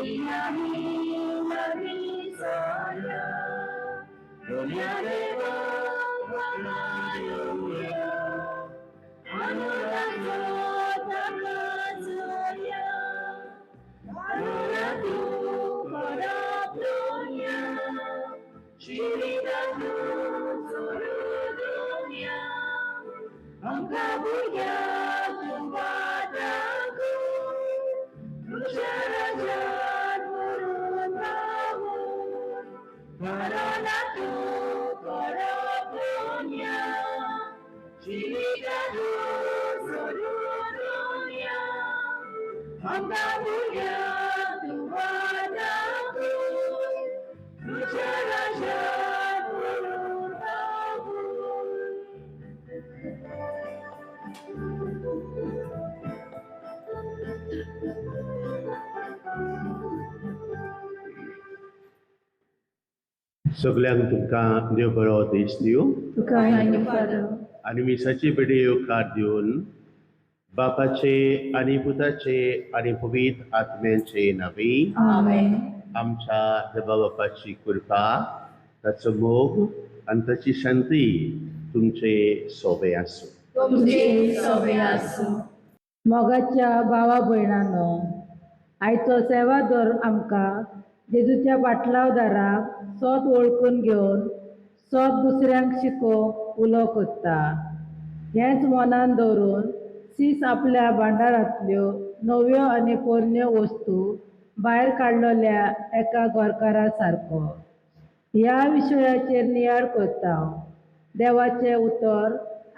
Ilahi Nabi Saya Dunia Dewa Haleluya Anuraga Takasuya Anuratu Kodap Dunia Syirikatu Seluruh dunia Engkau punya kepadaku Raja beruntung karena tu punya Syirikatu seluruh dunia Engkau punya kepadaku Raja सगळ्यांक तुमकां देव बरो दीस दिवं. आनी मिसाची बडी येवकार दिवन बापाचे आनी पुताचे आनी पवित्र आत्म्याचे नांवी आमच्या देवा बापाची कृपा ताचो मोग आनी ताची शांती तुमचे सोबे आसूं. मोगाच्या भावा भयणांनो, आयचो सेवादोर आमकां जेजूच्या बाटलावदाराक सोत वळखून घेवन सोत दुसऱ्यांक शिकोवंक उलो कोत्ता. हेंच मनान दवरून सीस आपल्या भांडारांतल्यो नव्यो आनी पोरण्यो वस्तू भायर काडलोल्या एका गोरकारा सारको. ह्या विशयाचेर नियाळ कोत्ता हांव. देवाचें उतर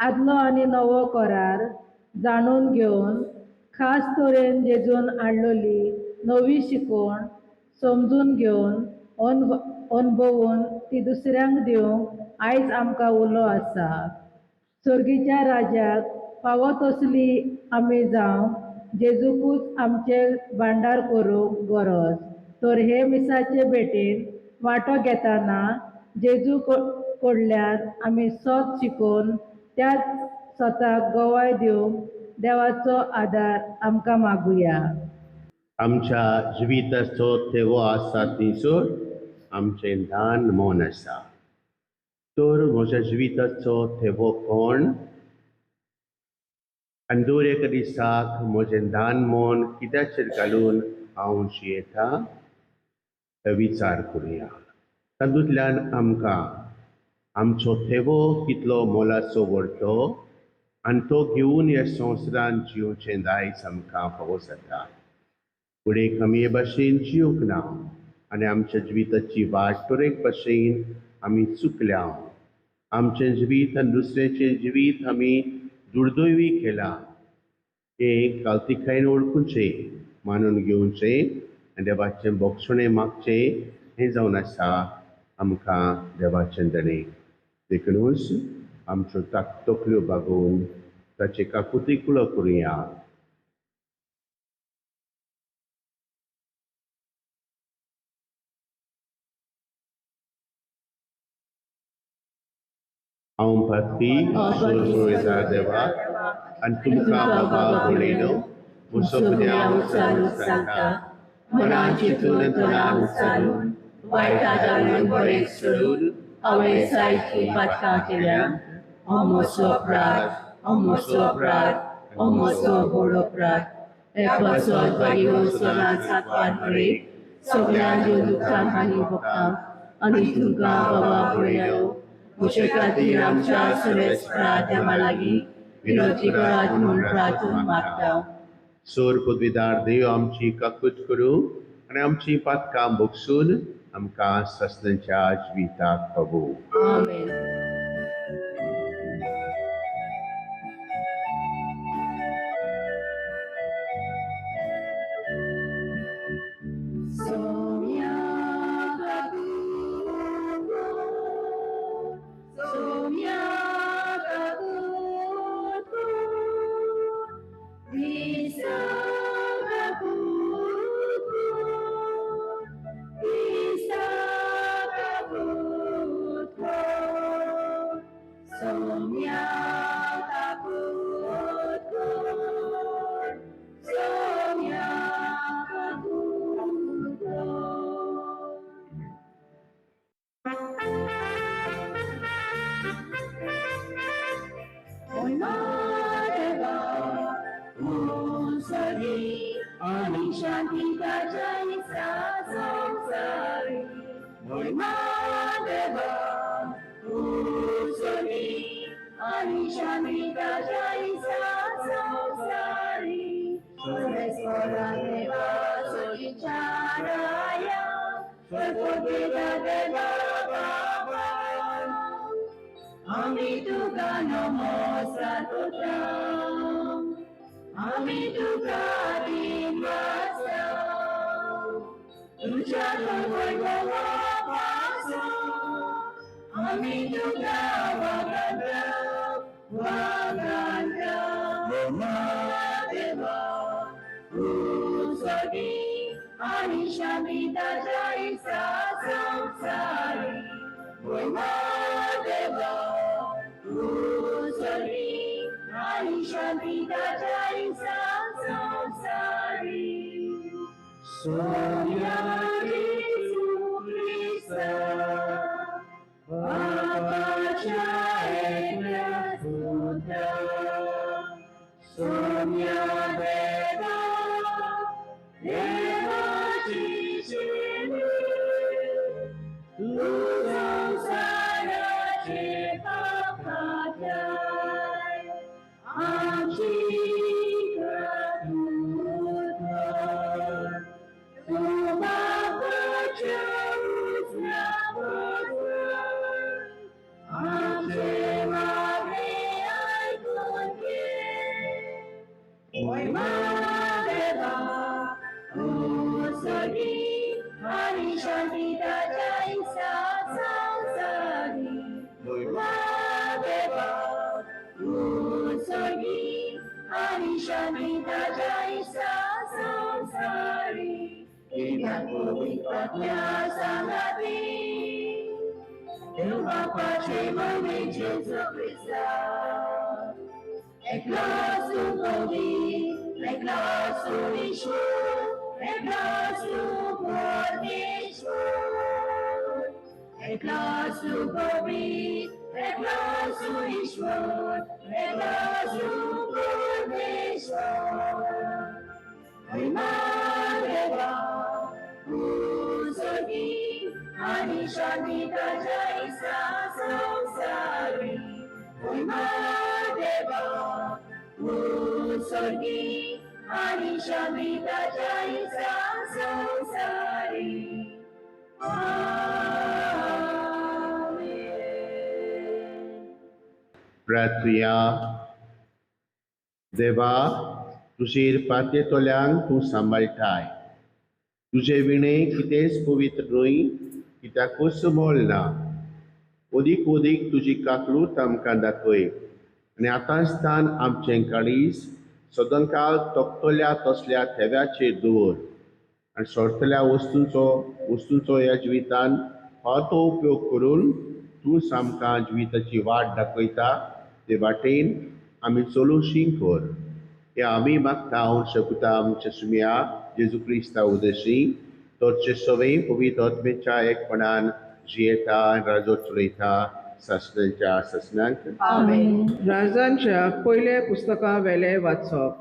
आदलो आनी नवो करार जाणून घेवन खास तरेन जेजून हाडलोली नवी शिकवण समजून घेवन अनुभवून ती दुसऱ्यांक दिवंक आयज आमकां उलो आसा. सर्गीच्या राजाक फावो तसली आमी जावं जेजूकूच आमचे भांडार करूंक गरज. तर हे मिसाचे भेटेन वांटो घेतना जेजू कडल्यान आमी सोत शिकोवन त्याच सोताक गवाय दिवंक देवाचो आदार आमकां मागुया. आमच्या जिविताचो तेवो आसा थंयसर आमचें दान मोन आसा. तर म्हज्या जिविताचो तेवो कोण आनी दर एका दिसाक म्हजें दान मोन कित्याचेर घालून हांव जियेता हे विचार करुया. तातूंतल्यान आमकां आमचो तेवो कितलो मोलाचो वरतो आनी तो घेवन ह्या संवसारांत जिवचें दायज आमकां फावो जाता. फुडें आमी हे भाशेन जिवंक ना आनी आमच्या जिविताची वाट तर एक भाशेन आमी चुकल्या. आमचें जिवीत आनी दुसऱ्याचें जिवीत आमी दुर्दैवी केलां. हें काल्तिकायेन वळखुचें, मानून घेवचें आनी देवाचें बोगसणें मागचें हें जावन आसा आमकां देवाचें देणें. देखूनच आमच्यो तकल्यो बागोवन ताचे काकुतीक कुळो करुया. हांव भक्ती सोयजार देवा आनी तुमकां बाबा भोळेलो म्हजो देव सांगता. मनान चिंतून तोंडान उच्चारून वायटात आनी बरें सोडून हांवें सारकी पातकां केल्यां. हो म्हजो अपराध, हो म्हजो अपराध, हो म्हजो व्हड अपराध. हे पासत बागी वचोना सातवार कडेन सगळ्यांक देव दुखान आनी भोगतां आनी तुमकां बाबा भोळेलो म्हजे खातीर आमच्या सर्वेस्परा देवा लागीं विनवती करात म्हूण प्रार्थना मागता. सोर पदवीदार देव आमची काकूट करूं आनी आमची पातकां भोगसून आमकां ससनाच्या जिविताक पावूं. आमेन. आनी शांती ताच्या ईसा संसारी महिमा देवा उसोनी आनी शांती ताच्या ईसा संसारी सर्वेश्वरा देवा सोयीचाराया सर्वोदेवा देवा बाबा आम्ही तुका नमस्कार करता आम्ही तुका दिन वाजता तुझ्या वैभवापासून आम्ही तुका देवा उसोनी आणि शांती ताच्या ईसा संसारी महिमा देवा उसोनी आणि शांती ताच्या ईसा संसारी सोया येशू ख्रिस्ता बापाच्या एकट्या पुत्रा सोम्या देवा देवाची सेवे तू संसाराचे पाप घातलाय आमची तू बापाच्या उजव्यावर आमचे मागणे ऐकून घे महिमा देवा उसोनी आणि शांती ताच्या ईसा संसारी महिमा देवा उसोनी आणि शांती ताच्या ईसा संसारी कित्याक पवित्रात्म्या सांगाती देव बापाचे मने जेजू ख्रिस्ता एकलाच तू पवित्र एकलाच तू ईश्वर एकलाच तू परमेश्वर एकलाच तू पवित्र एकलाच तू ईश्वर एकलाच तू परमेश्वर महिमा देवा उसोनी आणि शांती ताच्या ईसा संसारी महिमा देवा उसोनी आणि शांती ताच्या ईसा संसारी आमेन. प्रार्थया देवा तुजेर पातेतोल्यांक तूं सांबाळटाय तुजे विणे कितेंच पवित्र न्हय कित्याकूच मोल ना ओदीक ओदीक तुजी काकलूत आमकां दाखय आनी आतांचतान आमचें काळीज सदांकाळ तोखतल्या तसल्या थेव्याचेर दवर आनी सोडतल्या वस्तूंचो ह्या जिवितान हो तो उपयोग करून तूं आमकां जिविताची वाट दाखयता ते वाटेन आमी चलूशी कर हे आमी मागता हांव शकता आमच्या सुम्या जेजू क्रिस्ता उदेशी तोचे सवय पवित्र आत्मेच्या एकपणान जियेता आनी राजो चलयता सासणांच्या सासणांक आमेन. राजांच्या पयले पुस्तका वेले वाचप.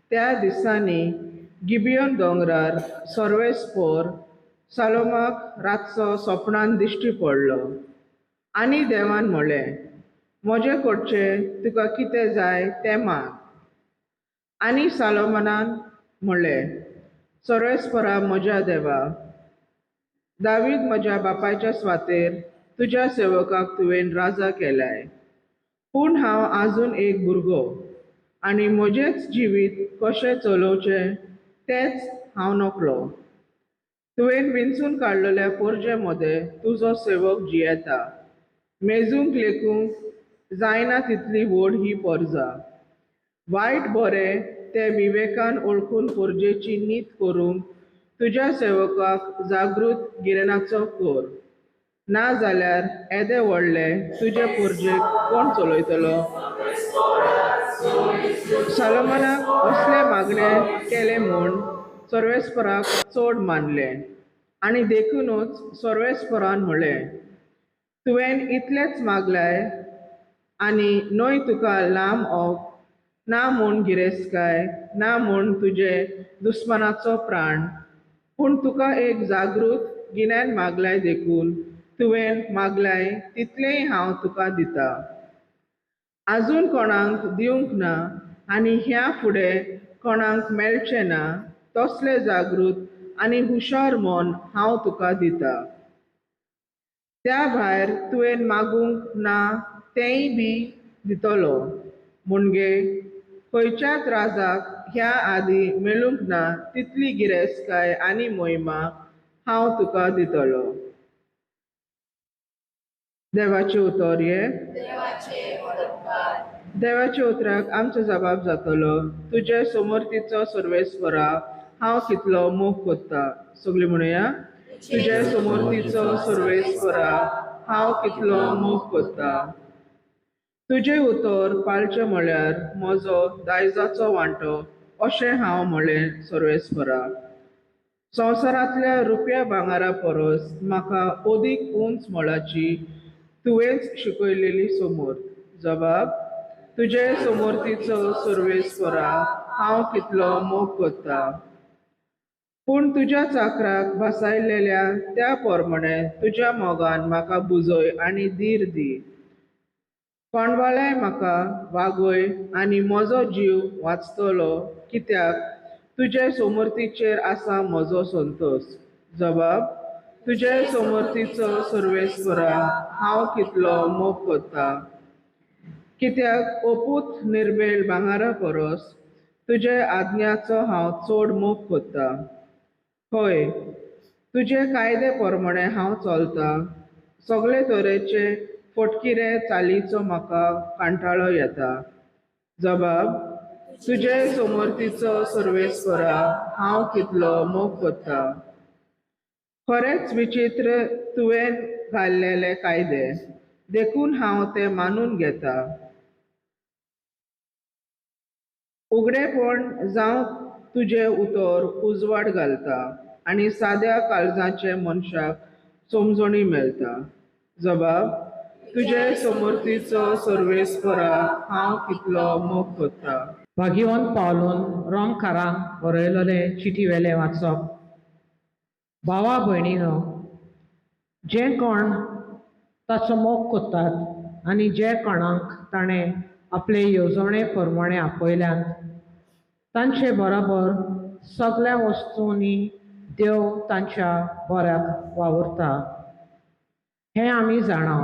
त्या दिसांनी गिबियोन दोंगरार सर्वेस्पोर सालोमाक रातचो सपनान दिश्टी पडलो आनी देवान म्हणलें म्हजे कडचें तुका कितें जाय तें माग. आनी सालोमोनान म्हणलें सर्वेस्परा म्हज्या देवा दावीद म्हज्या बापायच्या स्वातेर तुज्या सेवकाक तुवें राजा केलाय पूण हांव आजून एक भुरगो आनी म्हजेंच जिवीत कशें चलोवचें तेंच हांव नकलो. तुवें विंचून काडलेल्या पोरजे मदें तुजो सेवक जियेता मेजूंक लेखूंक जायना तितली व्हड ही पोरजा. वायट बरें ते विवेकान ओळखून पोरजेची नीत करूंक तुज्या सेवकाक जागृत गिरेणाचो कर. ना जाल्यार येदे व्हडले तुजे पोरजेक कोण चलयतलो. सालोमोनाक असले मागणे केले म्हूण सर्वेस्पराक चड मानलें आनी देखूनच सर्वेस्परान म्हणलें तुवें इतलेंच मागलाय आनी न्हय तुका लांब ना म्हूण गिरेस्तकाय ना म्हूण तुजे दुस्मनाचो प्राण, पूण तुका एक जागृत गिन्यान मागलाय देखून तुवें मागलाय तितलेय हांव तुका दिता. आजून कोणाक दिवंक ना आनी ह्या फुडें कोणाक मेळचें ना तसलें जागृत आनी हुशार मन हांव तुका दिता. त्या भायर तुवें मागूंक ना तेंय बी दितलो, म्हणजे खंयच्याच राजाक ह्या आदीं मेळूंक ना तितली गिरेस्तकाय आनी मोहिमा हांव तुका दितलो. देवाचे उतर हे देवाच्या उतराक आमचो जबाब जातलो, तुजे समर्थीचो सर्वेस्परा हांव कितलो मोग कोत्ता. सगळी म्हणुया, तुजे समर्थीचो सर्वेस्परा हांव कितलो मोग कोत्ता. तुजे उतर पाळचें म्हळ्यार म्हजो दायजाचो वांटो अशें हांव म्हळें सर्वेस्परा. संवसारांतल्या रुपया भांगारा परस म्हाका ओदीक उंच मोलाची तुवेंच शिकयलेली समर्थ. जबाब, तुजे समर्थीचो सर्वेस्परा हांव कितलो मोग कोत्ता. पूण तुज्या चाकराक भासायलेल्या त्या पोरमणें तुज्या मोगान म्हाका बुजय आनी धीर दी. कोणवालाय म्हाका वागय आनी म्हजो जीव वाचतलो, कित्याक तुजे समर्थीचेर आसा म्हजो संतोश. जबाब, तुजे समर्थीचो सर्वेस्परा हांव कितलो मोग कोत्ता. कित्याक ओपूत निर्बेळ भांगारा परस तुजे आज्ञाचो हांव चड मोग कोत्ता. हय, तुजे कायदे पोरमणें हांव चलतां. सगळे तरेचे फटकिरे चालीचो म्हाका कांटाळो येता. जबाब, तुजे समर्थीचो सर्वेस्परा हांव कितलो मोग कोत्ता. खरेंच विचित्र तुवें घाल्लेले कायदे, देखून हांव ते मानून घेता. उगडेपण जावं तुजे उतर उजवाड घालता आनी साद्या काळजाचे मनशाक समजणी मेळटा. जबाब, तुजे समर्थीचो सर्वेस्परा हांव कितलो मोग कोत्ता. भाग्यवंत पावलून रोमकारांक बरयलेले चिटीवेले वाचप. भावा भयणीनो, जे कोण ताचो मोग कोत्तात आनी जे कोणाक ताणें आपले येवजणे प्रमाणें आपयल्यात, तांचे बरोबर सगळ्या वस्तूंनी देव तांच्या बऱ्याक वावुरता. हें आमी जाणाव,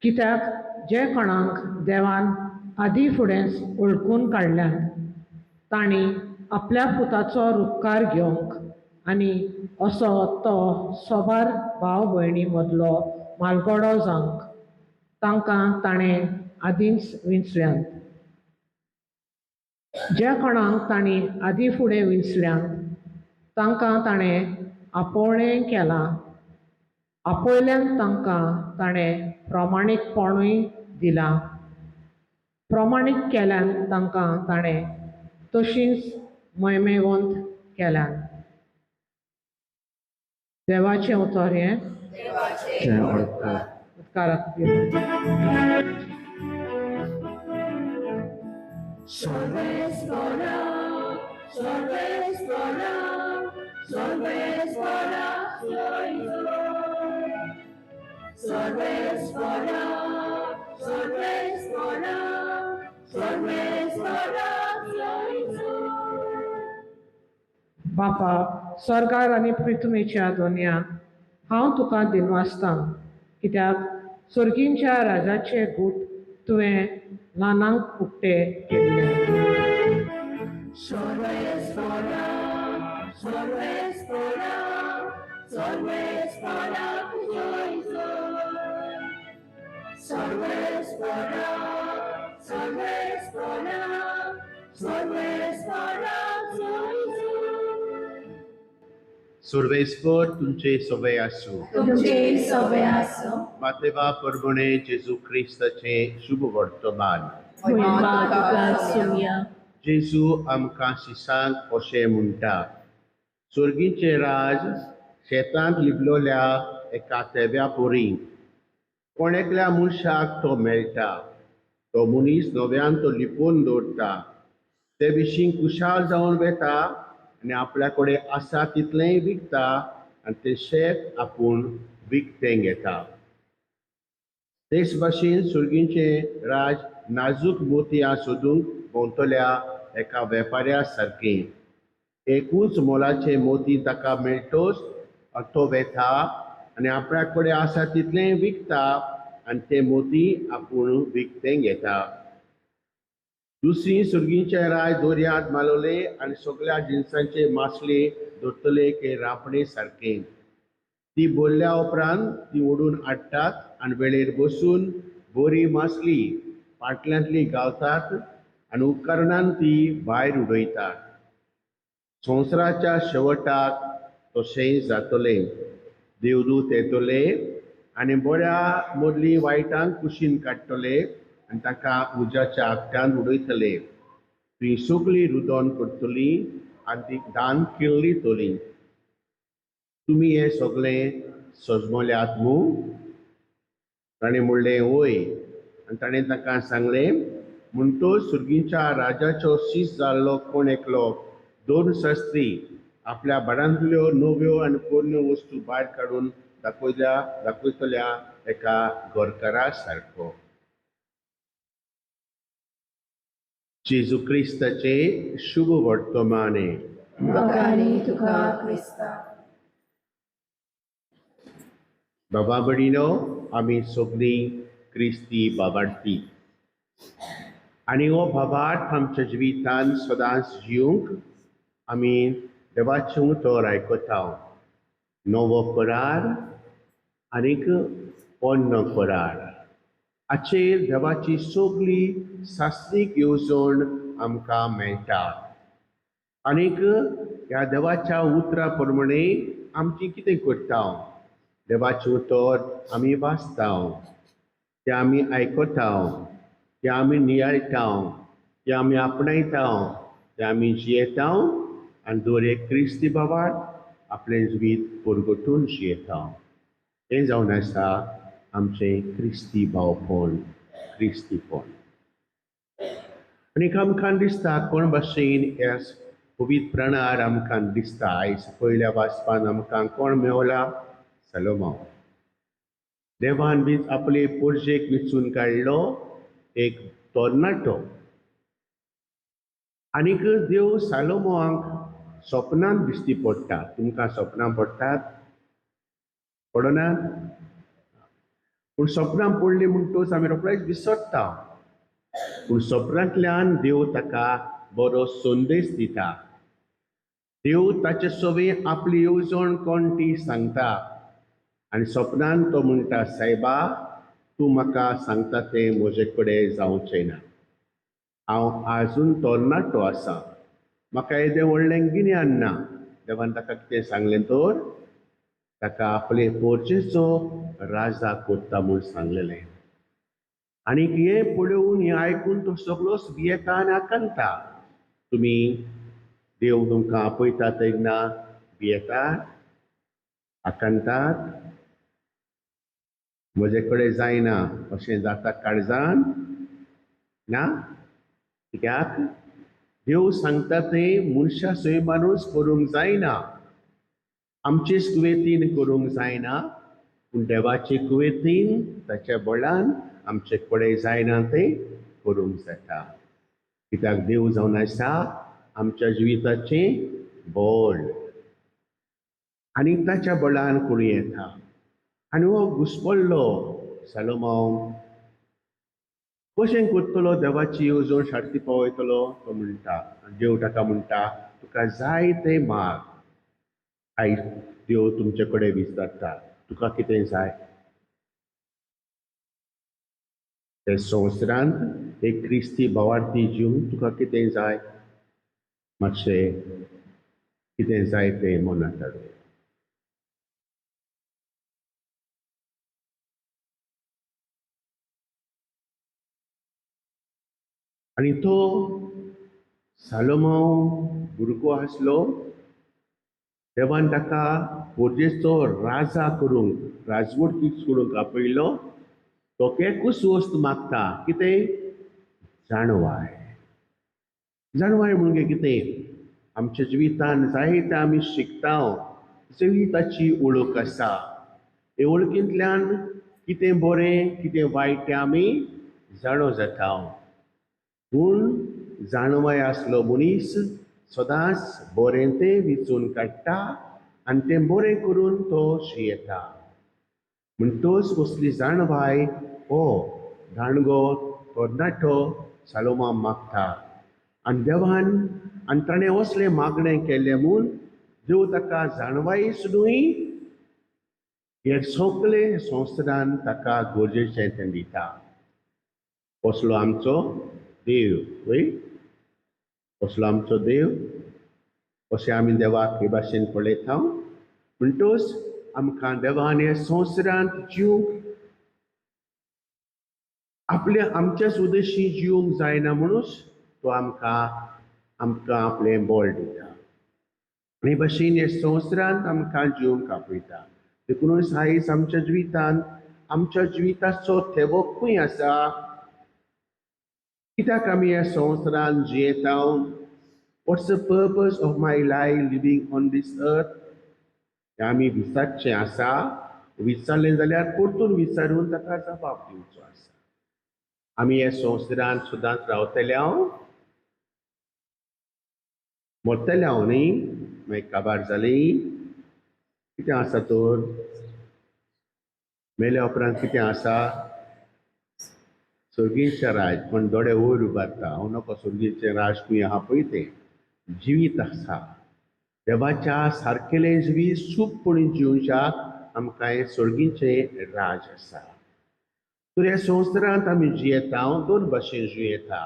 कित्याक जे कोणाक देवान आदीं फुडेंच वळखून काडल्यात, तांणी आपल्या पुताचो रुपकार घेवंक आनी असो तो सोबार भाव भयणी मदलो मालगडो जावंक तांकां ताणें आदींच विंचल्यात. जे कोणाक तांणी आदीं फुडें विंचल्यात, तांकां ताणें आपोवणें केलां. आपयल्यान तांकां ताणें प्रमाणीकपणूय दिलां. प्रमाणीक केल्यान तांकां ताणें तशींच महिमेवंत केल्यात. देवाचें उतर हें उदकाराक Sorvespora, sorvespora, sorvespora, sorvespora, sorvespora, sorvespora, बापा, स्वर्गार आनी पृथ्वीच्या दोनया, हांव तुका दिनवासतां, कित्याक सर्गींच्या राजाचे गूट तुवें ल्हानांक उक्ते केल्ले. sorvespora, sorvespora, sorvespora, sorvespora, sorvespora, sorvespora, सर्वेस्पर तुमचे सवय आसूं. तुमचे सवय आसूं. मातेवा परमणे जेजू क्रिस्ताचे शुभ वर्तमान. महिमा तुका आसूं. जेजू आमकां शिसांक अशें म्हणटा, सर्गीचे राज शेतांत लिपलोल्या एका तेव्या पोरी. कोण एकल्या मनशाक तो मेळटा. तो मनीस नव्यान तो लिपोवन दवरता. ते विशीं खुशाल जावन वेता आनी आपल्या कडेन आसा तितलेंय विकता आनी ते शेत आपूण विकतें घेता. तेच भाशेन सुर्गींचे राज नाजूक मोतयां सोदूंक भोंवतल्या एका वेपाऱ्या सारकें. एकूच मोलाचे मोती ताका मेळटोच तो वेता आनी आपल्या कडेन आसा तितलें विकता आनी ते मोती आपूण विकतें घेता. दुसरी सुर्गींचे राय दोर्यांत मालोले आनी सगळ्या जिन्सांचे मासले धरतले के रापणे सारकें. ती बोल्ल्या उपरांत ती ओडून हाडटात आनी वेळेर बसून बरी मासली पाटल्यांतली घालतात आनी उपकरणान ती भायर उडयतात. संवसाराच्या शेवटाक तशेंय जातलें. देवदूत येतले आनी बऱ्या मदली वायटांक कुशीन काडटले आनी ताका उज्याच्या आगटांत उडयतले. ती सगळीं रुदोन करतलीं आनी ती दान किळ्ळीतलीं. तुमी हें सगळें सजमल्यात न्हू? ताणें म्हणलें वय. आनी ताणें ताका सांगलें म्हणटच सुर्गींच्या राजाचो शीश जाल्लो कोण एकलो 2 शास्त्री आपल्या भाडांतल्यो नव्यो आनी पोरण्यो वस्तू भायर काडून दाखयतल्या एका घरकारा सारको. जेजू क्रिस्ताचे शुभ वर्तमाने. कोंकानी तुका क्रिस्ता. बाबा भयणीनो, आमी सगळीं क्रिस्ती बाबार्थी आनी हो बाबार्थ आमच्या जिवितांत सदांच जिवंक आमी देवाचें उतर आयकता. नवो करार आनीक पोरनो करार हाचेर देवाची सगळी शास्त्रीक येवजण आमकां मेळटा. आनीक ह्या देवाच्या उतरा प्रमाणे आमची कितें करता? देवाचें उतर आमी वाचता, तें आमी आयकता, तें आमी नियाळटा, तें आमी आपणायता, तें आमी जियेता आनी दर एक क्रिस्ती बाबार्थ आपलें जिवीत परगटून जियेता. हें जावन आसा आमचें क्रिस्ती भावपण, क्रिस्तीपण. आनीक आमकां दिसता कोण भाशेन ह्या पवित्र प्राणार आमकां दिसता. आयज पयल्या वाचपान आमकां कोण मेवला? सलोमोन. देवान बी आपले पोरजेक वेंचून काडलो एक तरणाटो. आनीक देव सलोमोनाक स्वप्नांत दिश्टी पडटा. तुमकां स्वप्नां पडटात? पडनात? पूण स्वप्नां पडली म्हणटच आमी रोखडेच विसरता. पूण स्वप्नांतल्यान देव ताका बरो संदेश दिता. देव ताचे सवें आपली येवजण कोण ती सांगता आनी स्वप्नांत तो म्हणटा, सायबा तूं म्हाका सांगता तें म्हजे कडेन जावचें ना. हांव आजून तरणाटो आसा, म्हाका येदें व्हडलें गिन्यान ना. देवान ताका कितें सांगलें तर ताका आपले पोरजेचो राजा कोत्ता म्हूण सांगलेलें. आनीक हें पळोवन हें आयकून तो सगळोच भियेता आनी आकांता. तुमी देव तुमकां आपयता तेन्ना भियेतात, आकांतात? म्हजे कडेन जायना अशें जाता काळजान? ना. कित्याक देव सांगता तें मनशा सैमानूच करूंक जायना, आमचेच कुवेतीन करूंक जायना, पूण देवाचे कुवेतीन ताच्या बळान आमचे कडेन जायना तें करूंक जाता. कित्याक देव जावन आसा आमच्या जिविताचें बळ आनी ताच्या बळान करूं येता. आनी हो घुस्पल्लो सलोमोन कशें करतलो? देवाची येवजण सारकी पावयतलो? तो म्हणटा. देव ताका म्हणटा, तुका जाय तें माग. आयज देव तुमचे कडेन विचारता, तुका कितें जाय? ते संवसारांत एक क्रिस्ती भावार्थी जिवन तुका कितें जाय? मातशें कितें जाय तें मनांत हाड. आनी तो सलोमोन भुरगो आसलो. देवान ताका पोरजेचो राजा करूंक, राजवट करूंक आपयलो. तो एकूच वस्त मागता, कितें? जाणवाय. जाणवाय म्हणजे कितें आमच्या जिवितान जायते आमी शिकता जिविताची वळख आसा हे वळखींतल्यान कितें बरें कितें वायट तें आमी जाणो जाता पूण जाणवाय आसलो मनीस सदांच बरें तें विचून काडटा आनी तें बरें करून तो जियेता म्हणटच कसली जाणवाय हो धाणगो तरणाटो सालोमा मागता आनी देवान आनी ताणें असलें मागणें केलें म्हूण देव ताका जाणवायच न्हय हे सगळे संवसारान ताका गरजेचें तें दिता कसलो आमचो देव वय कसलो आमचो देव अशें आमी देवाक हे भाशेन पळयता म्हणटच आमकां देवान हे संवसारांत जिवंक आपल्या आमच्याच उद्देशी जिवंक जायना म्हणूच तो आमकां आपलें बळ दिता हे भाशेन हे संवसारांत आमकां जिवंक आपयता देखूनच आयज आमच्या जिविताचो थेवो खंय आसा कित्याक आमी ह्या संवसारांत जियेता what's the purpose of my life living on this earth हें आमी विचारचें आसा विचारलें जाल्यार परतून विचारून ताका जबाब दिवचो आसा आमी ह्या संवसारांत सदांच रावतले मरतले न्ही मागीर काबार जालीं कितें आसा तर मेल्या उपरांत कितें आसा सर्गीचें राज पण दोळे वयर उबारता हांव नको सर्गीचें राज खंय आहा पळय तें जिवीत आसा देवाच्या सारकेलें जिवीत सूखपणी जिवच्याक आमकां हें सर्गीचें राज आसा तर ह्या संवसारांत आमी जियेता दोन भाशेन जियेता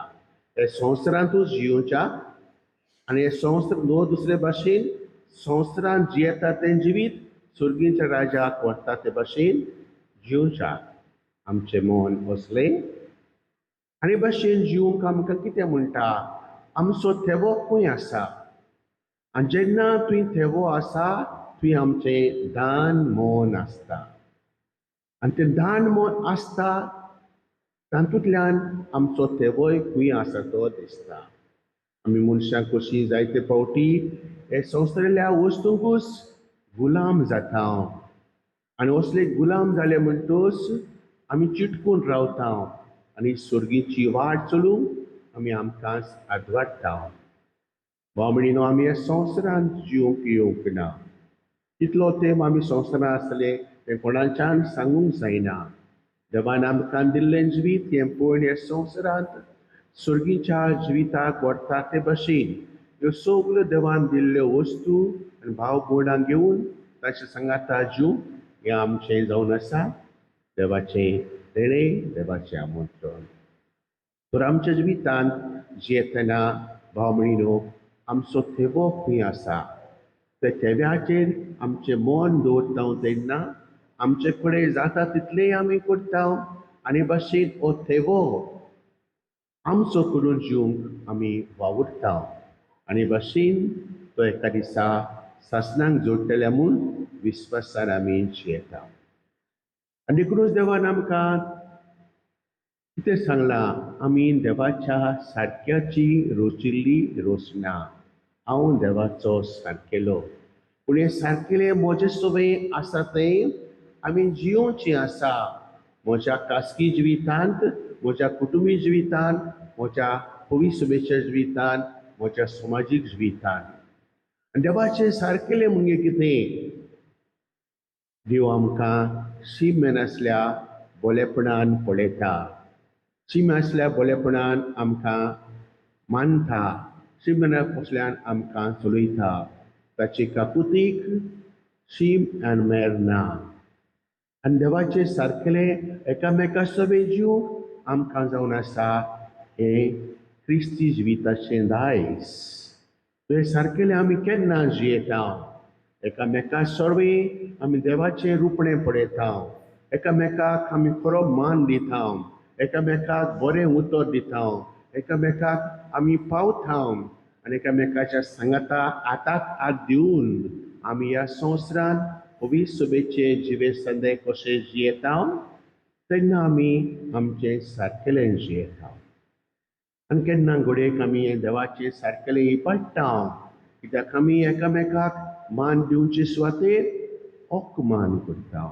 हे संवसारांतूच जिवच्याक आनी हे संवसार दुसरे भाशेन संवसारांत जियेता तें जिवीत सर्गीच्या राजाक व्हरता ते भाशेन जिवच्याक आमचें मन असलें आनी भाशेन जिवंक आमकां कितें म्हणटा आमचो थेवो खंय आसा आनी जेन्ना थंय थेवो आसा थंय आमचें दान मन आसता आनी तें दान मन आसता तातूंतल्यान आमचो थेवोय खंय आसा तो दिसता आमी मनशां कशीं जायते फावटी हे संवसारिल्ल्या वस्तूंकूच गुलाम जाता आनी असले गुलाम जाले म्हणटच आमी चिटकून रावता आनी सर्गीची वाट चलूंक आमी आमकांच आदवाडटा भावमणीनो आमी ह्या संवसारांत जिवंक येवंक ना कितलो तेंप आमी संवसारांत आसतले तें कोणाच्यान सांगूंक जायना देवान आमकां दिल्लें जिवीत हें पळोवन ह्या संवसारांत सर्गीच्या जिविताक व्हरता ते भाशेन ह्यो सगल्यो देवान दिल्ल्यो वस्तू आनी भाव भयणां घेवन ताचे सांगाता जिवंक हें आमचें जावन आसा देवाचें देणें देवाचें आमंत्रण तर आमच्या जिवितांत जियेतना भावमणीनो आमचो थेवो खंय आसा त्या थेव्याचेर आमचें मन दवरता तेन्ना आमचे कडेन जाता तितलेंय आमी करता आनी भाशेन हो थेवो आमचो करून जिवंक आमी वावुरता आनी भाशेन तो एका दिसा सासणांक जोडटले म्हूण विस्वासान आमी जियेता आनी देखूनच देवान आमकां कितें सांगलां आमी देवाच्या सारक्याची रोचिल्ली रोसना हांव देवाचो सारकेलो पूण हे सारकेले म्हजे सवय आसा तें आमी जियोवचें आसा म्हज्या खासगी जिवितांत म्हज्या कुटुंबी जिवितांत म्हज्या पवी सभेच्या जिवितांत म्हज्या समाजीक जिवितांत आनी देवाचें सारकेलें म्हणजे कितें देव आमकां शीम नासल्या बोलेपणान पळयता शीम आसल्या बोलेपणान आमकां मानता शीम नासल्यान आमकां चलयता ताची काकुतीक शीम आनी मेर ना आनी देवाचें सारकेलें एकामेका सवे जीव आमकां जावन आसा हें क्रिस्ती जिविताचें दायज हे सारकेलें आमी केन्ना जियेता एकामेका सोडवे आमी देवाचें रुपणें पळयता एकामेकाक आमी खरो मान दिता एकामेकाक बरें उतर दिता एकामेकाक आमी पावता आनी एकामेकाच्या सांगाता हाताक हात दिवन आमी ह्या संवसारांत पवी सभेचे जिवे सदे कशें जियेता तेन्ना आमी आमचें सारकेलें जियेता आनी केन्ना घोडयेक आमी देवाचे सारकेले इपडटा कित्याक आमी एकामेकाक मान दिवचे सुवातेर मान करता.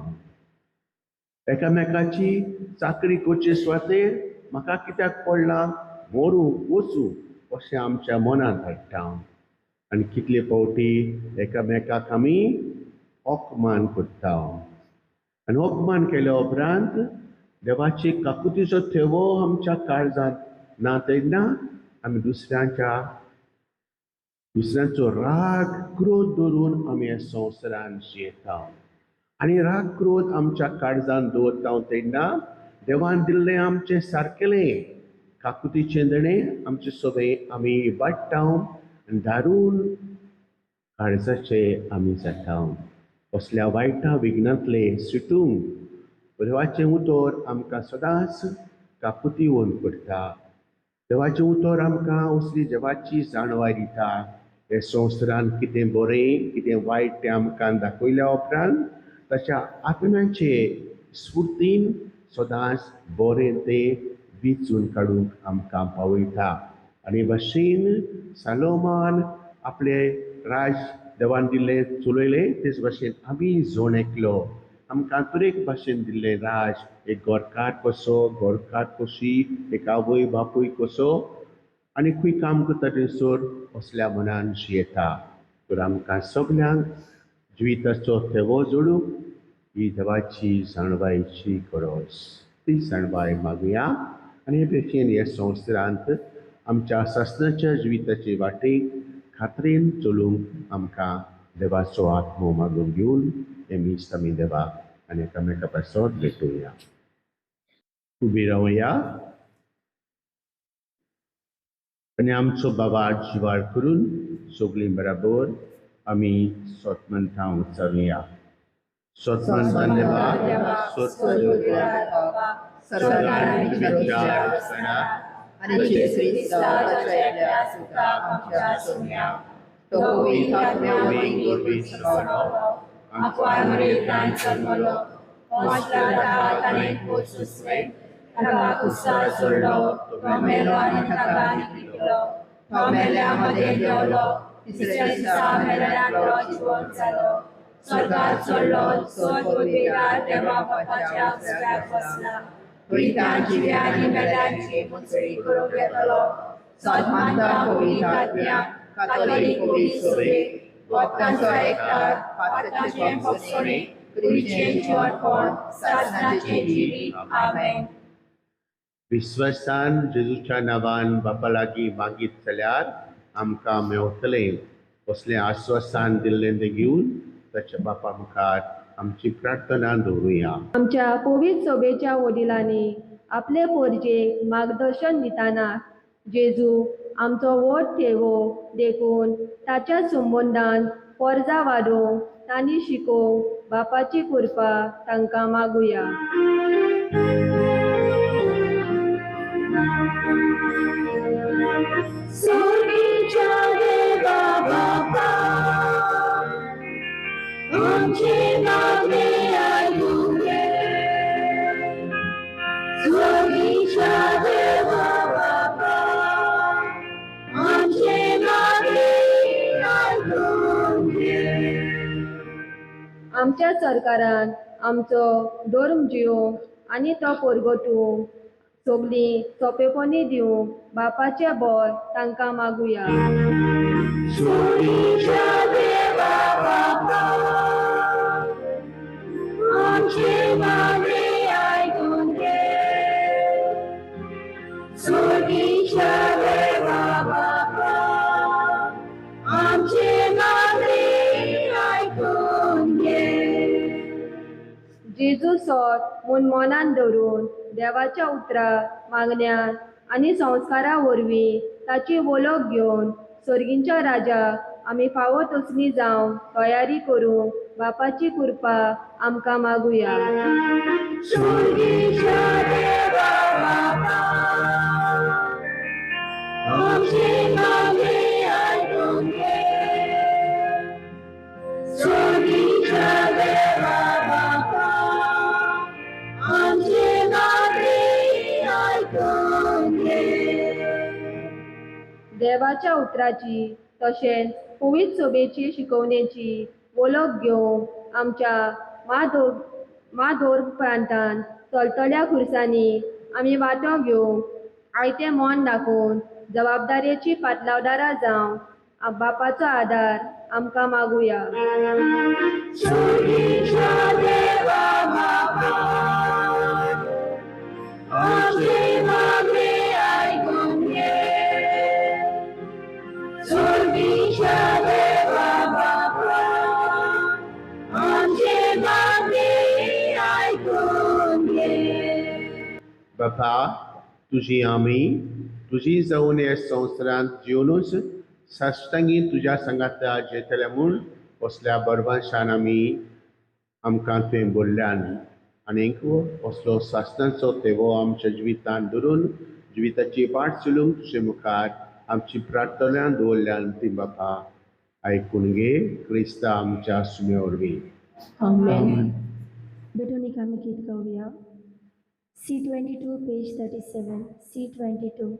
एकामेकाची चाकरी करचे सुवातेर म्हाका कित्याक पडला मोरू वचूं अशें आमच्या मनांत हाडटा. आनी कितले फावटी एकामेकाक आमी मान करता. आनी मान केल्या उपरांत देवाची काकुतीचो थेवो आमच्या काळजांत ना तेन्ना आमी दुसऱ्यांचो राग क्रोध दवरून आमी ह्या संवसारांत जियेता. आनी राग क्रोध आमच्या काळजांत दवरता तेन्ना देवान दिल्लें आमचें सारकेलें काकुतीचें देणें आमचे सोबे आमी इबाडटा आनी दारून काळजाचे आमी जाता. असल्या वायटा विघ्नांतले सुटूंक देवाचें उतर आमकां सदांच काकुती वन करता. देवाचें उतर आमकां असली देवाची जाणवाय दिता. हे संवसारांत कितें बरें कितें वायट तें आमकां दाखयल्या उपरांत ताच्या आत्म्याचे स्फुर्तीन सदांच बरें तें विचून काडूंक आमकां पावयता. आनी भाशेन सालोमान आपले राज देवान दिल्लें चलयलें तेच भाशेन आमी जोण एकलो आमकां तरेक भाशेन दिल्लें राज. एक गोरकार कसो गोरकार कशी एक आवय बापूय कसो आनी खंय काम करता थंयसर असल्या मनान जियेता. तर आमकां सगल्यांक जिविताचो थेवो जोडूंक ही देवाची जाणवायेची गरज. ती जाणवाय मागुया आनी हे भशेन ह्या संवसारांत आमच्या सासणाच्या जिविताचे वाटेक खात्रेन चलूंक आमकां देवाचो आत्मो मागून घेवन हे मीस आमी देवाक आनी एकामेका पासत भेटुया. उबी रावया आनी आमचो बाबा जिवार करून सगळीं बराबर आमी सोतमंतां उच्चारुया. सोतमंतां देवा स्वर्गात चढलो स्वर्गोद्गार देवा बापाच्या उजव्याक बसला. मृतांची व्याधी मेल्यांची मुजळी करूंक येतलो. सद्मानता होळी आत्म्या कातोलीक होळी सभे भक्तांचो एकठार पातकाचें भक्षणे क्रिस्चेन जीवनपण सासणाचें जिवीत. आमेन. विश्वासान जेजूच्या नांवान बापा लागीं मागीत जाल्यार आमकां मेवतलें असलें आश्वासन दिल्लें तें घेवन ताच्या बापा मुखार आमची प्रार्थना दवरुया. आमच्या पवित्र सभेच्या वडिलांनी आपले पोरजेक मार्गदर्शन दिताना जेजू आमचो वोट ठेवो देखून ताच्या संबंधान परजा वाडोवंक तांणी शिकोवंक बापाची कृपा तांकां मागुया. आमचे मागणे ऐकून घे. स्वर्गीच्या देवा बाबा आमचे मागणे ऐकून घे. आमच्या सरकारान आमचो धर्म जियोवंक आनी तो परगटूंक सगळीं सोंपेपणी दिवंक बापाचे बळ तांकां मागुया. स्वर्गीच्या देवा बाबा आमचे मागणे ऐकून घे. स्वर्गीच्या देवा बाबा आमचे मागणे ऐकून घे. जेजू सोत म्हूण मनान धरून देवाच्या उतरां मागण्यान आनी संस्कारा वरवीं ताची वळख घेवन सर्गींच्या राजाक आमी फावो तसली जावंक तयारी करूंक बापाची कृपा आमकां मागुया. स्वर्गीच्या देवा बाबा आमचे मागणे ऐकून घे. स्वर्गीच्या देवा बाबा आमचे मागणे ऐकून घे. देवाच्या उतराची तशेंच पवित्र सोबेची शिकवणेची वळख घेवंक आमच्या माधोर प्रांतांत चलतल्या खुर्सांनी आमी वांटो घेवंक आयतें मोन दाखोवन जबाबदारेची पाटलावदारां जावन बापाचो आदार आमकां मागुया. बापा, तुझी आमी तुझी जावन हे संवसारांत जिवनूच साश्टांगी तुज्या सांगाता जेतले म्हूण असल्या बरबाशान आमकां तुवें बोरल्यान आनीक असलो सासणाचो तेवो आमच्या जिवितांत धरून जिविताची वाट चलूंक तुजे मुखार आमची प्रार्थना दवरल्यान ती बापा आयकून घे. क्रिस्ता आमच्या सुमे वरवीं. Amen. बेटोनिक आम्ही गीत गाऊया. C22 page 37. C22.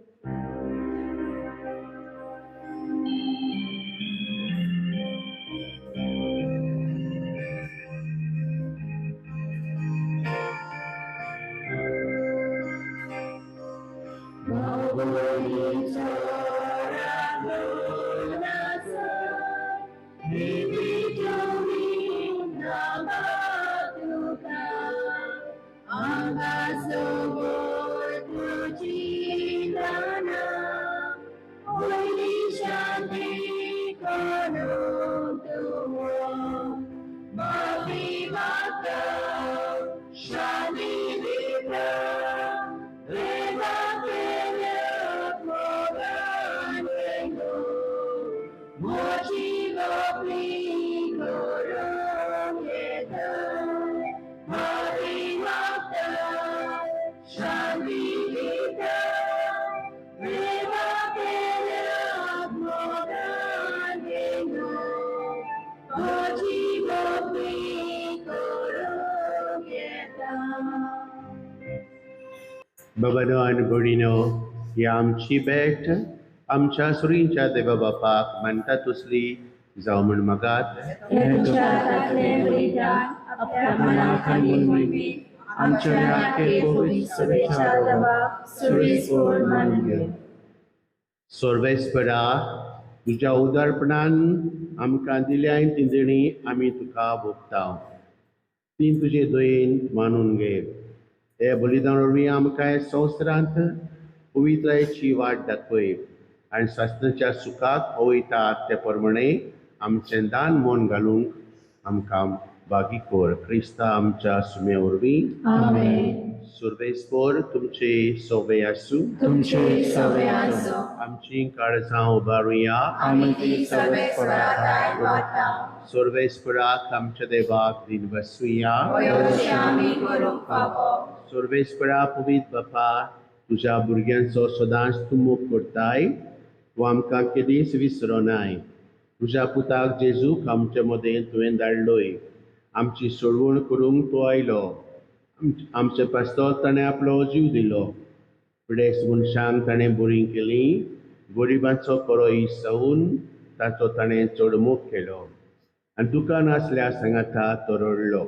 बाबानो आनी भयणीनो, ही आमची भेट आमच्या सुरींच्या देवा बापाक मानता तसली जावं म्हूण मागात. तुझ्या हातांतलें बलिदान आपल्या मनाखाली म्हणवी आमच्या नाके पवित्र सभेच्या देवाक सुरीसोर मानून घे. सर्वेस्परा, तुज्या उदारपणान आमकां दिल्या ती देणी आमी तुका भोगता. ती तुजे दयेन मानून घे. हे बलिदान वरवीं आमकां संवसारांत पवित्रायेची वाट दाखय आनी सासणाच्या सुखाक वयतात ते प्रमाणे आमचें दान मोन घालूंक आमकां बागी कर. क्रिस्ता आमच्या सुमे वरवीं. आमेन. सर्वेस्पर तुमचे सवे आसूं. तुमचे सवे आसो. आमची काळजां उबारुया. आमी ती सर्वेस्पराक वाटा. सर्वेस्पराक आमच्या देवाक दिन बसुया. वयोचे आमी करूंक पावो. सर्वेस्परा पवित्र बापा, तुज्या भुरग्यांचो सदांच तूं मोग करताय, तूं आमकां केदींच विसरोनाय. तुज्या पुताक जेजूक आमचे मदें तुवें धाडलोय. आमची सोडवण करूंक तूं आयलो. आमचे पास्तर ताणें आपलो जीव दिलो. पिडेस्त मनशांक ताणें बरीं केलीं. गरिबांचो खरो इसावून ताचो ताणें चड मोग केलो. आनी तुका नासल्या सांगाता तो रडलो.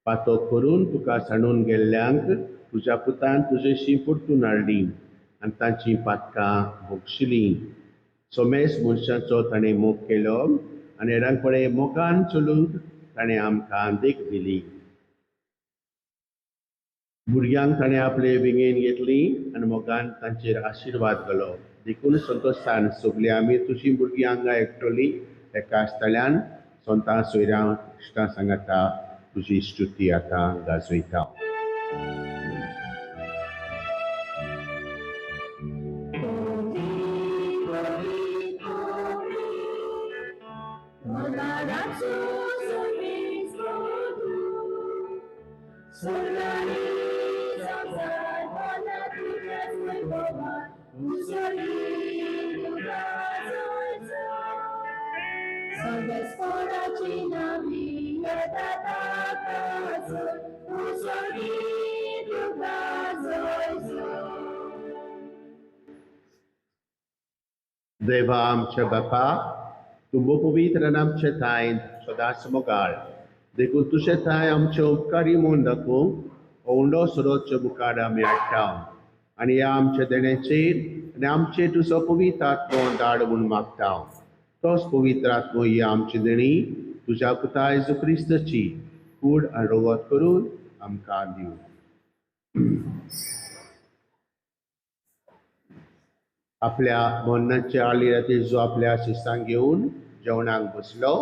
पातो करून तुका सांडून गेल्ल्यांक तुज्या पुतान तुजेशी परतून हाडली आनी तांची पातकां भोगशिलीं. सोमेस मनशाचो ताणें मोग केलो आनी हेरांकडे मोगान चलूंक ताणें आमकां देख दिली. भुरग्यांक ताणें आपले विंगेन घेतली आनी मोगान तांचेर आशिर्वाद घालो. देखून संतोशान सगळीं आमी तुजीं भुरगीं हांगा एकठोलीं एका स्थळ्यान सोंता सोयऱ्यां इश्टां सांगाता तुजी स्तुती आतां गाजयता. देवा आमच्या बापा तुम पवित्र आनी आमचे थाय सदांच मोगाळ देखून तुझे थाय आमचे उपकारी म्हूण दाखोवंक ओंडो सुरोचे मुखार आमी हाडटा आनी ह्या आमच्या देण्याचेर आनी आमचे तुजो पवित्र आत्मो धाड म्हूण मागता तोच पवित्र आत्मो ही आमची देणी तुज्या पुता येशू क्रिस्ताची कूड आनी रगत करून आमकां दिवं. आपल्या मरणाच्या आलिराती जो आपल्या शिसांक घेवन जेवणाक बसलो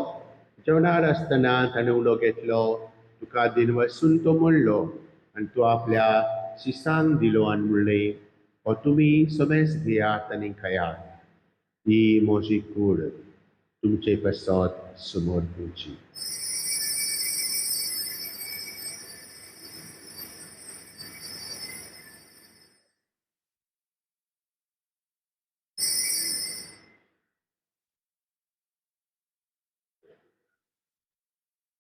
जेवणार आसतना ताणें उलो घेतलो तुका दिन वचून तो म्हणलो आनी तो आपल्या शिसांक दिलो आनी म्हणलें हो तुमी समेज घेयात आनी खायात ही म्हजी कूड तुमचे पासत समोर तुमची.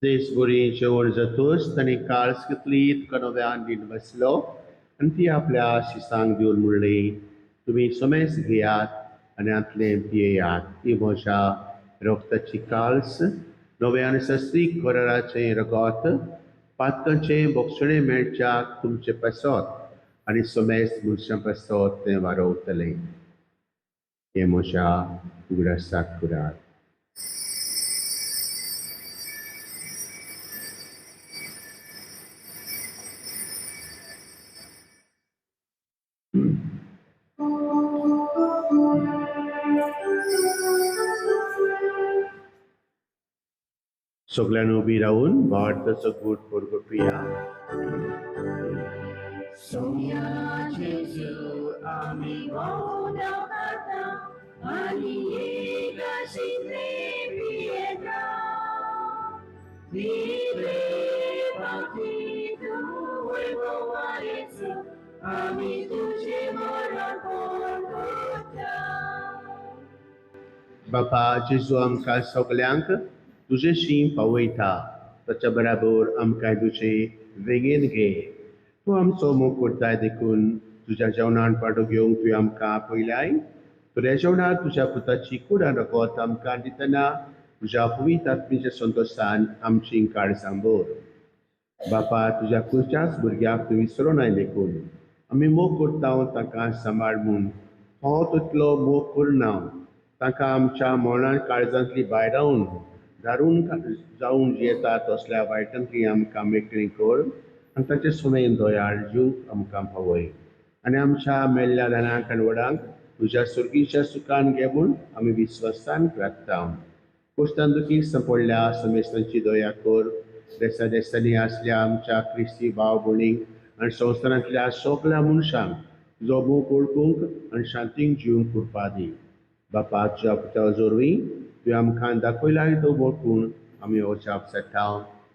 देश बरी जेवण जातूच ताणें काळज घेतली तुका नव्यान दिन बसलो आनी ती आपल्या शिसांक दिवन म्हणली तुमी समेज घेयात आनी आतलें पियेयात ही म्हज्या रगताची काळज नव्यान सस्तीक कराराचें रगत पातकांचें भोगसणें मेळच्याक तुमचे पासत आनी समेज मनशां पासत तें वाडवतलें हें म्हज्या उगडासाक करार. सगळ्यांनी उबी रावून भारताचो गूट परगटुया. सोम्या जेजू आमी भोवंडा खाता आनी येगाशिले पियेता दिले बाकी तूं वैभवा येसू आमी तुझे मरण करता. बापा जेजू आमकां सगल्यांक तुजे शीं पावयता ताच्या बराबर आमकां तुजे वेगेन घे तूं आमचो मोग करताय देखून तुज्या जेवणान पाडो घेवंक तुवें आमकां आपयल्याय तुज्या जेवणार तुज्या पुताची कूड आनी रगत आमकां दितना तुज्या पवित्र आत्मेच्या संतोशान आमची काळजां भर. बापा तुज्या खंयच्याच भुरग्याक तूं विसरूनाय देखून आमी मोग करता ताका सांबाळ म्हूण हो तितलो मोग करना ताका आमच्या मरणान काळजांतली भायर रावन दारून जावन येता तसल्या वायटांतली आमकां मेकळी कर आनी ताचे सुमेन दोयाळ जीवंक आमकां पावय आनी आमच्या मेल्ल्या ल्हानांक आनी व्हडांक तुज्या सुर्गीच्या सुखान घे म्हूण आमी विस्वासान प्रार्थना. कुस्तान दुखी पडल्या समेस्तांची दया कर देसा देसांनी आसल्या आमच्या क्रिस्ती भाव भयणींक आनी संवसारांतल्या सगळ्या मनशांक तुजो मोग ओळखूंक आनी शांतीक जिवंक कृपा दी. बापा तुज्या पुता जोरवीं तुवें आमकां दाखयलाय तो ओळखून आमी हो जाप जाता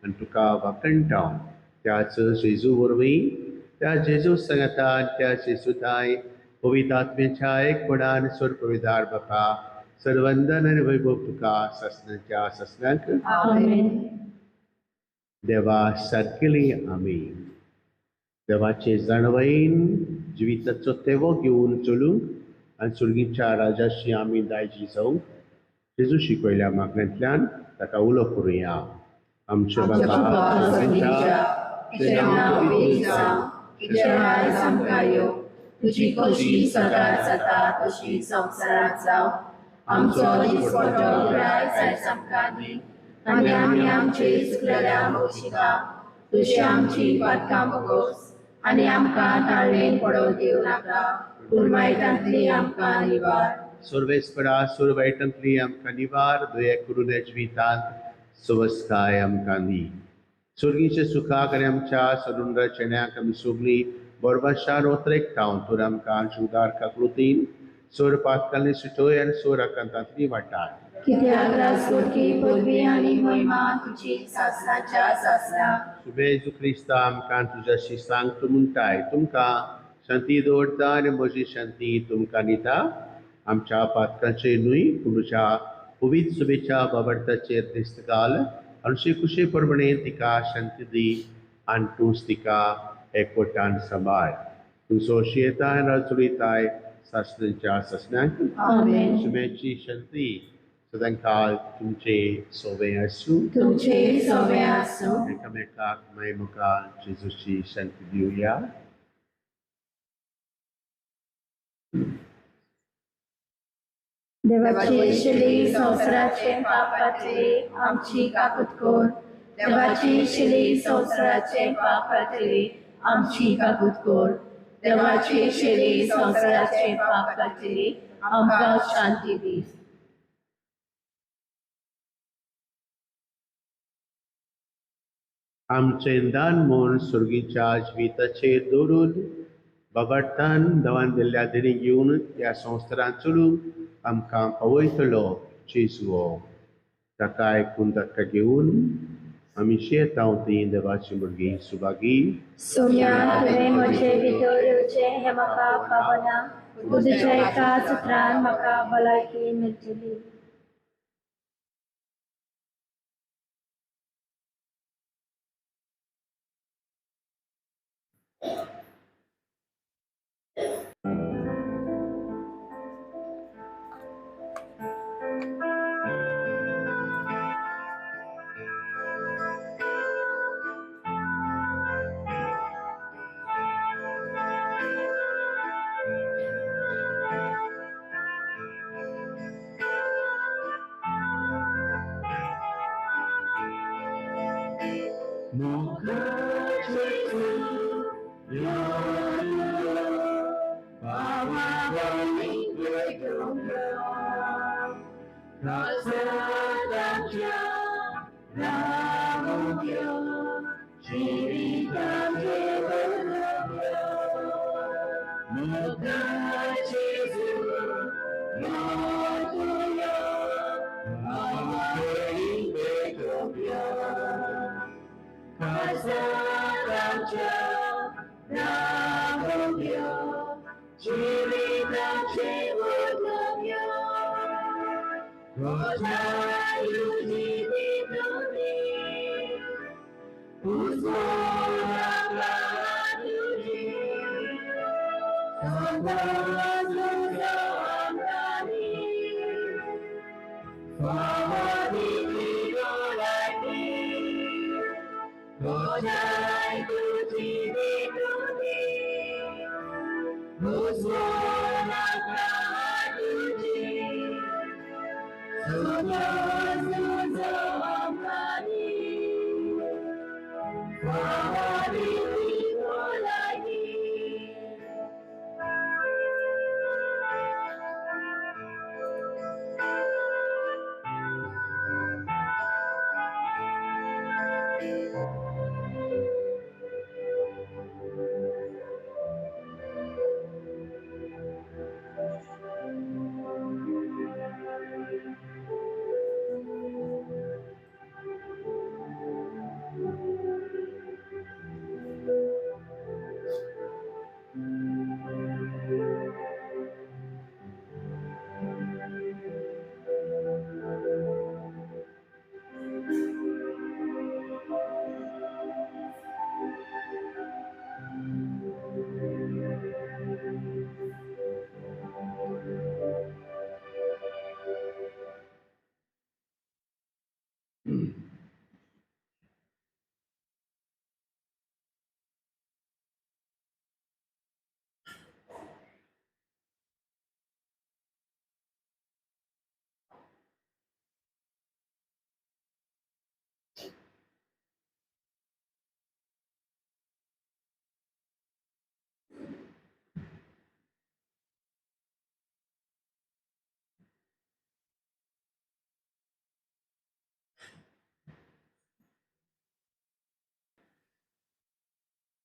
आनी तुका वाकणटा त्याच जेजू वरवीं त्या जेजू सांगाता त्या जेजूताय पवित्र आत्मेच्या एकपणान सर्पविदार बापा सर्वंदन आनी वैभव तुका ससनाच्या ससनाक आमेन. देवा सारकेली आमी देवाचे जाणवयेन जिविताचो तेवो घेवन चलूंक आनी सुर्गीच्या राजाशी आमी दायजी जावंक जेजू शिकयल्या मागण्यांतल्यान ताका उलो करुया. आमचे बापा तुझें नांव पवित्र जावं, तुजें राज आमकां येवं, तुजी कशी सदांच जाता तशी संवसारांत जावं. आमचो दिसपट्टो पुराय आयज आमकां दी आनी आमी आमचे चुकलेल्या मोक्षिका तुजी आमची पातकां बगोस आनी आमकां ताळणेन पडोवंक दिवं नाका पूण वायटांतली आमकां निवार. सर्वेस्परा सुरवायटांतली आमकां निवार दया करून जिवितांत सवस्काय आमकां दी. सुर्गीच्या सुखाक आनी आमच्या सरुंद्र चेण्याक आमी सगळीं बरबाशार ओतरेकता तर आमकां शुदार काकृतीन सोर पातकांनी सुटोय आनी सोर आकांतांतली वाटाय. कित्याक राजकोटकी पदवी आनी महिमा तुजी सासणाच्या सासणा. शुभे जेजू क्रिस्ता आमकां तुज्या शिसांक तूं म्हणटाय तुमकां शांती दवरता आनी म्हजी शांती तुमकां दिता. आमच्या पातकांचेर न्हय पूण तुज्या पवित्र सुबेच्या बाबर्ताचेर दिस्त घाल आनी खुशी परमणे तिका शांती दी आनी तूंच तिका एकवटान सांबाळ. तूं सोशियेताय राजुलिताय सासऱ्यांच्या सासऱ्यांक Amen. सुमेची शांती सदांकाळ तुमचे सोबे असू तुमचे सवे आसूं एकामेकाक मायमुखार जेजूची शांती दिवया. देवाची शिली संवसाराचे पापाचे आमची काकूत कोर. देवाची शिली संवसाराचे पापाचे आमची काकूत कोर. देवाची शिली संवसाराचे पापाचे आमकां शांती दी. आमचे दान म्हूण सुर्गीच्या जिविताचेर दवरून बाबाटान दवान दिल्ल्या देणी घेवन ह्या संवसारांत चलूंक आमकां पवयतलो जेजू ताका आयकून ताका घेवन आमी शेतांव ती देवाची भुरगीं सुभागी. सोम्या तुवें म्हजे भितर येवचें हें म्हाका पावना, तुज्या एका सुत्रान म्हाका भलायकी मेळटली.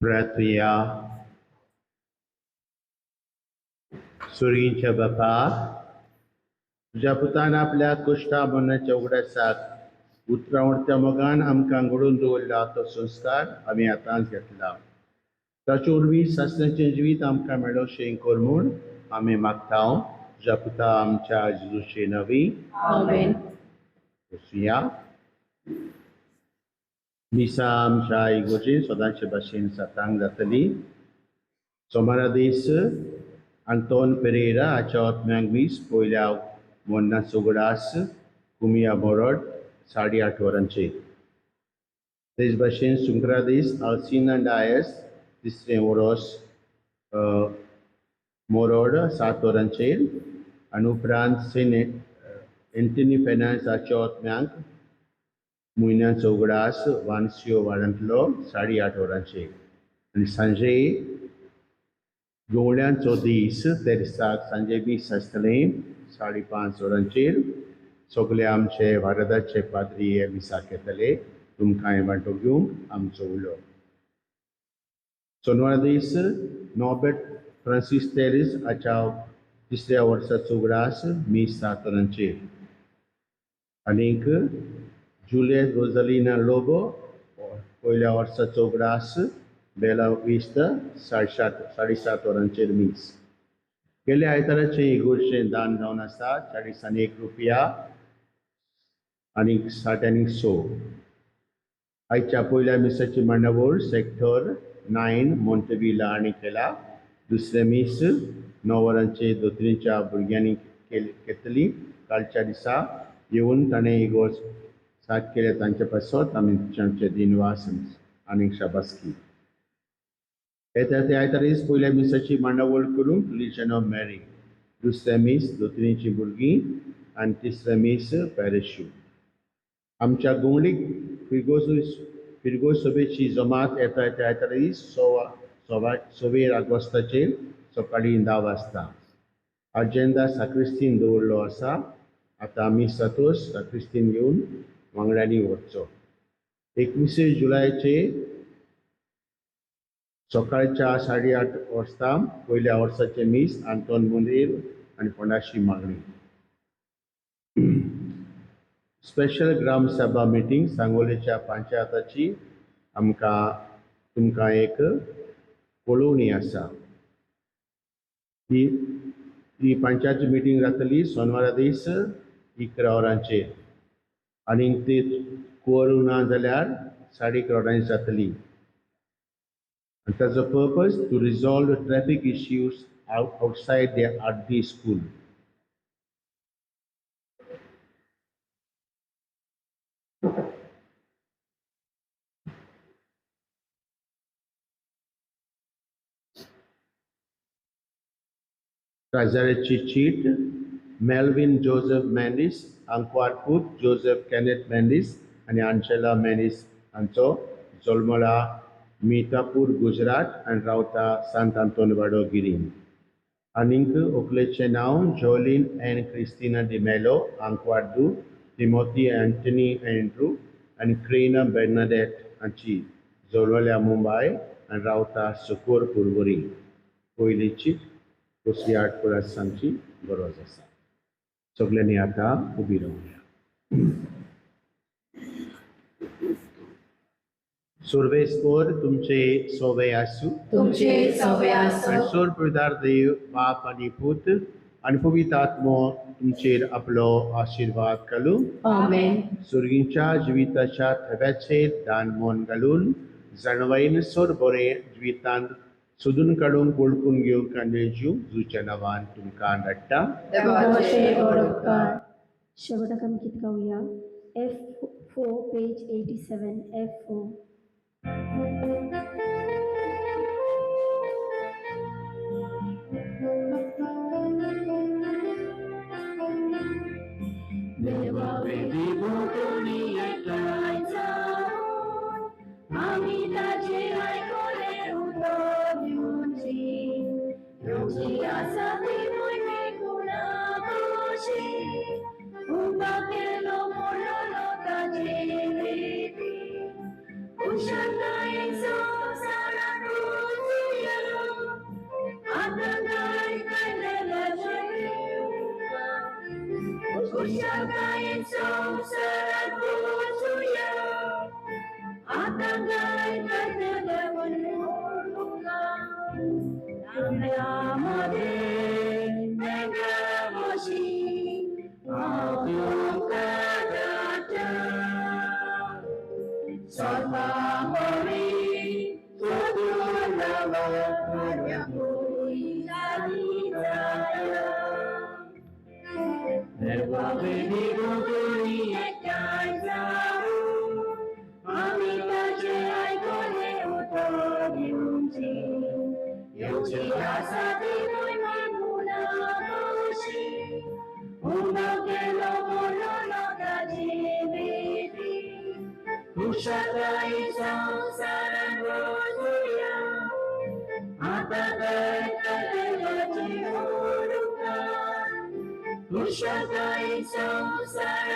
प्रार्थया. सुर्गींच्या बापा, तुज्या पुतान आपल्या कुश्टा मरणाच्या उगडासाक उतरावणत्या मोगान आमकां घडोवन दवरला तो संस्कार आमी आतांच घेतला. ताचे वरवीं सासऱ्याचें जिवीत आमकां मेळोशें कर म्हूण आमी मागता. तुज्या पुता आमच्या जेजूचे नवी. Amen. बसुया. मिसा आमच्या इगोर्जीन सदांचे भाशेन सातांक जातली. सोमारा दीस Anton Pereira achot mangvis poilaw monna sugras kumia borod 8:30 वरांचेर. तेज भाशेन शुक्रा दीस Alcina Dias तिसरे वरोस मोरोड 7 वरांचेर आनी उपरांत सेंट एंटनी फेनान्स achot म्यांक मुयनाचो उगडास वानसियो वाड्यांतलो 8:30 वरांचेर आनी सांजे गवळ्यांचो दीस तेरसाक सांजे 20 आसतलें 5:30 वरांचेर सगळे आमचे भारताचे पाद्री हे दिसाक येतले तुमकां वांटो घेवंक आमचो उलो. सोनवार दीस नॉर्बर्ट फ्रांसीस तेरेस हाच्या तिसऱ्या वर्साचो उगडास 7 वरांचेर आनीक जुलियस रोझालिना लोबो पयल्या वर्साचो उगडास बेला विस्त 7:30 वरांचेर मीस. गेल्या आयताराचें इगोर्जें दान जावन आसा 41 रुपया आनीक 60 आयच्या पयल्या मिसाची मांडावळ सेक्टर 9 मोंटेविला हांणी केला. दुसरे मीस 9 वरांचेर दोतोरीच्या भुरग्यांनी घेतली. कालच्या दिसा येवन ताणें इगोर्ज सात केले तांचे पासत आमी तांचे दिनवास आनीक शाबासकी. येता ते आयतारीस पयल्या मिसाची मांडावळ करूंक लिजन ऑफ मॅरी. दुसरे मीस दोतोरीची भुरगीं आनी तिसरे मीस पॅरेशू. आमच्या गोंवडीक फिरगो सभेची जमात येता त्या आयतारीस 26 ऑगस्टाचेर सकाळीं 10 वाजता. अजेंडा साक्रिस्तीन दवरलो आसा. आतां आमी सातोस साक्रिस्तीन घेवन वांगड्यांनी वचचो. 21 जुलयाचेर सकाळच्या 8:30 वाजता पयल्या वर्साचे मीस आंतोन मुंदेर आनी कोणाशी मागणी. स्पेशल ग्राम सभा मिटींग सांगोलेच्या पंचायताची तुमकां एक कळोवणी आसा. ही पंचायत मिटींग जातली सोनवारा दीस 11 वरांचेर आनीक ती कोरूं ना जाल्यार 11:30 वरांनी जातली. And that's the purpose to resolve the traffic issues outside the RD school. Treasury Cheat, Melvin Joseph Mendes, Anquarput Joseph Kenneth Mendes, and Angela Mendes Anto, Zolmola Mitapur Gujarat and Rauta Sant Antonio Vado Guirim. Anik Okleche now Jolene and Christina Di Mello, Anquardu, Timothy Anthony Andrew, and Krina Bernadette Anchi, Zolmola Mumbai and Rauta Sukur Purvuri. Koilichit, Kusiat Purasanchi, Gorozasa. Sogleni आता उभी राहूया. सर्वेस्पर तुमचे सोवे आसू. तुमचे सवे आसो. आणि सोर पदार देव बाप आणि पूत आणि पवित्र आत्मो तुमचेर आपलो आशीर्वाद घालू. आमेन. सुर्गींच्या जिविताच्या थव्याचेर दान मोन घालून जाणवाईन सोर बरे जिवितांत सोदून काडूंक ओळखून घेवंक आनी जुच्या नांवान तुमकां धाडटा. देवाचे बरो उपकार. शेवटाक आमी कितें गावया F4 पेज 87 F4. देवा वेदी भोगोनी एकलाय जाऊन आमी ताचे आयकोले उतर येवची आसा ती मोठे गुणागोशी उबा केलो मोडलो ताचे वेदी उशनायेचो Ushakai संसारान रोजुया आता करता जीवोरुका Ushakai संसारान